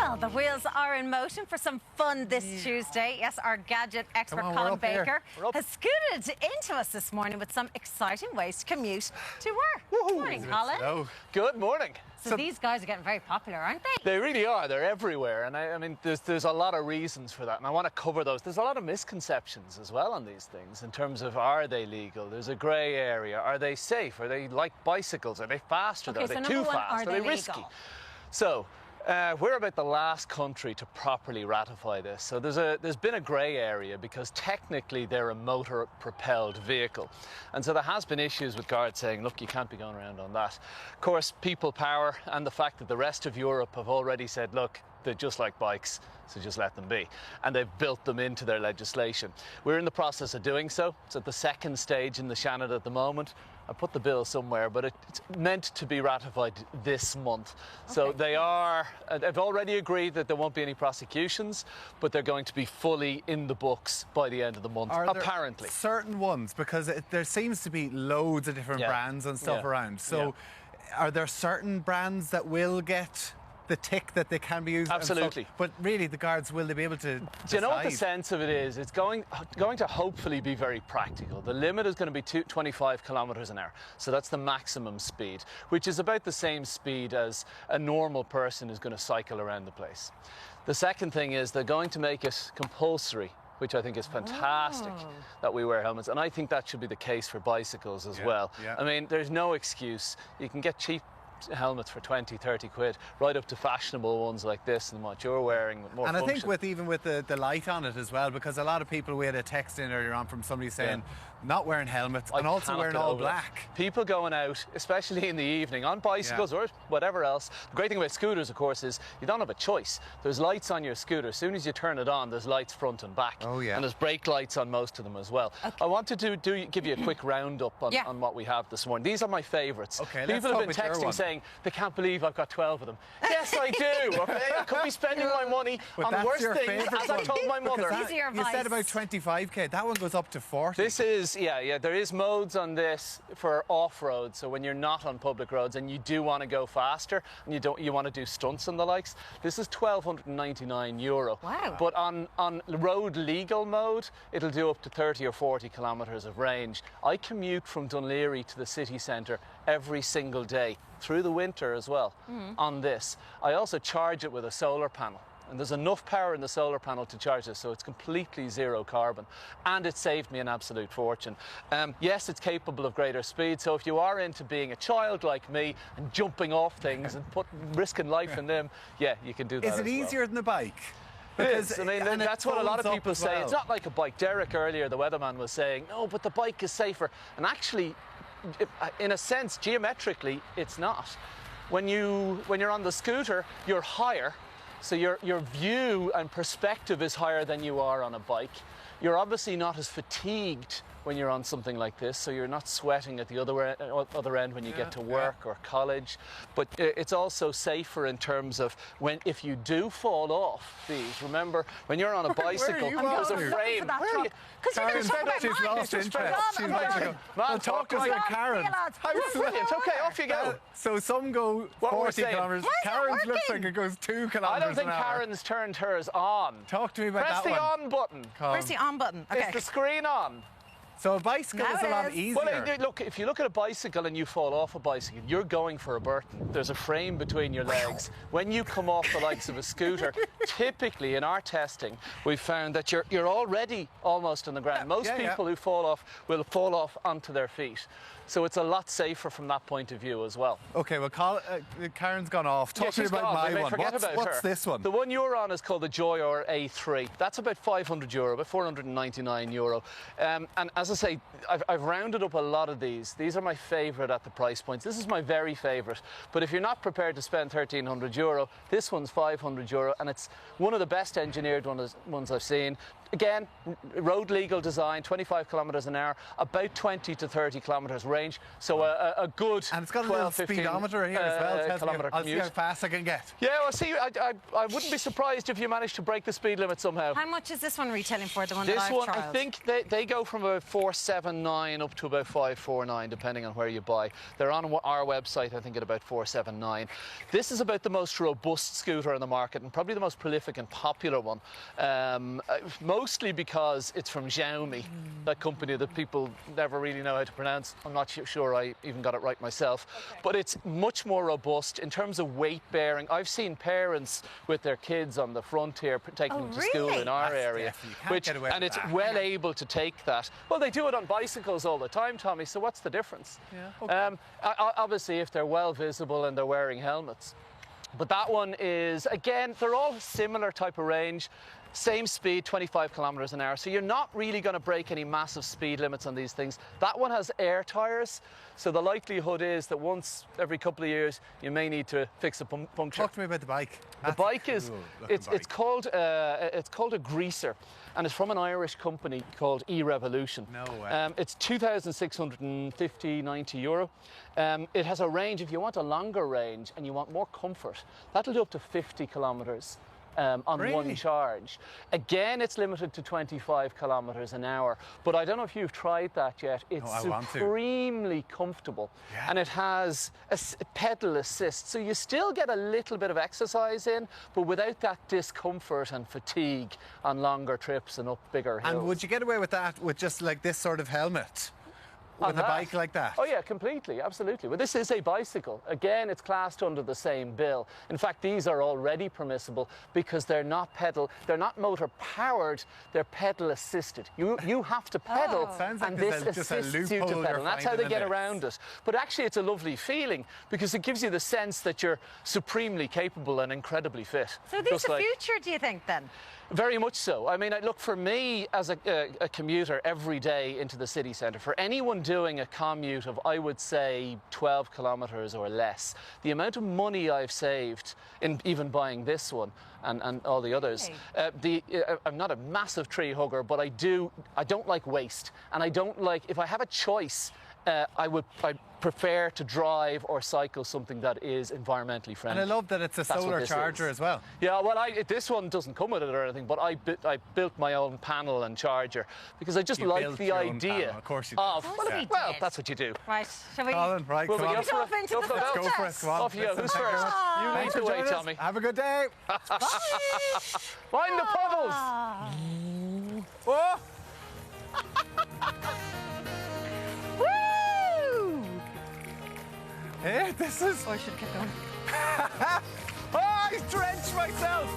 Well, the wheels are in motion for some fun this Tuesday. Yes, our gadget expert Colin Baker has scooted into us this morning with some exciting ways to commute to work. Good morning, Colin. Good morning. So these guys are getting very popular, aren't they? They really are. They're everywhere. And I mean, there's a lot of reasons for that. And I want to cover those. There's a lot of misconceptions as well on these things in terms of, are they legal? There's a grey area. Are they safe? Are they like bicycles? Are they faster? Okay, Are they so too number one, fast? Are they risky? So we're about the last country to properly ratify this. So there's been a grey area because technically they're a motor-propelled vehicle. And so there has been issues with guards saying, look, you can't be going around on that. Of course, people power and the fact that the rest of Europe have already said, look, they're just like bikes, so just let them be. And they've built them into their legislation. We're in the process of doing so. It's at the second stage in the Shannon at the moment. I put the bill somewhere, but it's meant to be ratified this month. Okay. So they've already agreed that there won't be any prosecutions, but they're going to be fully in the books by the end of the month, apparently. Certain ones, because there seems to be loads of different brands and stuff around. So are there certain brands that will get the tick that they can be used? Absolutely. But really, the guards, will they be able to decide? Do you know what the sense of it is? It's going to hopefully be very practical. The limit is going to be 25 kilometres an hour. So that's the maximum speed, which is about the same speed as a normal person is going to cycle around the place. The second thing is they're going to make it compulsory, which I think is fantastic that we wear helmets. And I think that should be the case for bicycles as well. Yeah. I mean, there's no excuse. You can get cheap helmets for 20, 30 quid, right up to fashionable ones like this and what you're wearing with more function. I think even with the light on it as well, because a lot of people, we had a text in earlier on from somebody saying not wearing helmets and also wearing all black. People going out, especially in the evening, on bicycles or whatever else. The great thing about scooters, of course, is you don't have a choice. There's lights on your scooter. As soon as you turn it on, there's lights front and back. Oh, yeah. And there's brake lights on most of them as well. Okay. I wanted to give you a quick roundup on what we have this morning. These are my favourites. Okay, people have been texting saying, they can't believe I've got 12 of them. Yes, I do. Okay? I could be spending my money on worse things, as I told my mother. You said about 25k. That one goes up to 40. This is, there is modes on this for off-road. So when you're not on public roads and you do want to go faster and you want to do stunts and the likes, this is €1,299. Wow. But on road legal mode, it'll do up to 30 or 40 kilometres of range. I commute from Dunleary to the city centre every single day, through the winter as well, on this. I also charge it with a solar panel. And there's enough power in the solar panel to charge this, so it's completely zero carbon. And it saved me an absolute fortune. Yes, it's capable of greater speed, so if you are into being a child like me and jumping off things and risking life in them, you can do that. Is it easier than the bike? Because, I mean, that's what a lot of people say. It's not like a bike. Derek earlier, the weatherman, was saying, no, but the bike is safer. And actually, in a sense, geometrically, it's not. When you're on the scooter, you're higher. So your view and perspective is higher than you are on a bike. You're obviously not as fatigued when you're on something like this, so you're not sweating at the other end when you get to work or college. But it's also safer in terms of if you do fall off these. Remember, when you're on a bicycle, there's a frame. She's lost interest. She's like to go, well, talk to us about Karen. Brilliant. Okay, off you go. So some go 40 kilometres. Karen's looks like it goes 2 kilometres an hour. I don't think Karen's turned hers on. Talk to me about that one. Press the on button. Where's the on button? Okay. Is the screen on? So a bicycle is a lot easier. Well, look, if you look at a bicycle and you fall off a bicycle, you're going for a Burton. There's a frame between your legs. When you come off the likes of a scooter, typically in our testing, we've found that you're already almost on the ground. Most people who fall off will fall off onto their feet. So it's a lot safer from that point of view as well. Okay, well, Karen's gone off. Talk to me about my one. What's this one? The one you're on is called the Joyor A3. That's about €500, about €499. And as I say, I've rounded up a lot of these. These are my favourite at the price points. This is my very favourite. But if you're not prepared to spend €1,300, this one's €500, and it's one of the best engineered ones I've seen. again, road legal design, 25 kilometres an hour, about 20 to 30 kilometres range. So a good and it's got a little speedometer here as well. Kilometre I'll commute. see how fast I can get. Yeah, well, see, I wouldn't be surprised if you managed to break the speed limit somehow. How much is this one retailing for, the one this that I've one, trialled? I think they go from about 479 up to about 549, depending on where you buy. They're on our website, I think, at about 479. This is about the most robust scooter on the market and probably the most prolific and popular one. Mostly because it's from Xiaomi, that company that people never really know how to pronounce. I'm not sure I even got it right myself. Okay. But it's much more robust in terms of weight bearing. I've seen parents with their kids on the front here taking them to school in our area, and it's well able to take that. Well, they do it on bicycles all the time, Tommy, so what's the difference? Yeah, okay. Obviously, if they're well visible and they're wearing helmets. But that one is, again, they're all similar type of range. Same speed, 25 kilometres an hour. So you're not really going to break any massive speed limits on these things. That one has air tyres. So the likelihood is that once every couple of years, you may need to fix a puncture. Talk to me about the bike. The bike is, it's called a greaser. And it's from an Irish company called E-Revolution. No way. It's 2,650-90 euro. It has a range, if you want a longer range and you want more comfort, that'll do up to 50 kilometres. On one charge. Again, it's limited to 25 kilometres an hour, but I don't know if you've tried that yet. It's supremely comfortable, and it has a pedal assist, so you still get a little bit of exercise in, but without that discomfort and fatigue on longer trips and up bigger hills. And would you get away with that with just like this sort of helmet? With a bike like that? Oh yeah, completely, absolutely. Well, this is a bicycle. Again, it's classed under the same bill. In fact, these are already permissible because they're not motor powered, they're pedal assisted. You have to pedal, and this assists you to pedal. And that's how they get around it. But actually, it's a lovely feeling because it gives you the sense that you're supremely capable and incredibly fit. So these are the future, do you think, then? Very much so. I mean, look, for me as a commuter every day into the city centre, for anyone doing a commute of, I would say, 12 kilometres or less, the amount of money I've saved in even buying this one and all the others. I'm not a massive tree hugger, but I don't like waste. And I don't like, if I have a choice, I'd prefer to drive or cycle something that is environmentally friendly. And I love that it's a solar charger as well. Yeah, well, this one doesn't come with it or anything, but I built my own panel and charger because I just like the idea. Of course you do. Well, that's what you do. Right, shall we? Colin, right, Let's go for it. Let's go for it. Come on. Off you go. Who's first? You lead the way, Tommy. Have a good day. Bye. Mind the puddles. Oh. Hey, this is... Oh, I should keep going. Oh, I drenched myself!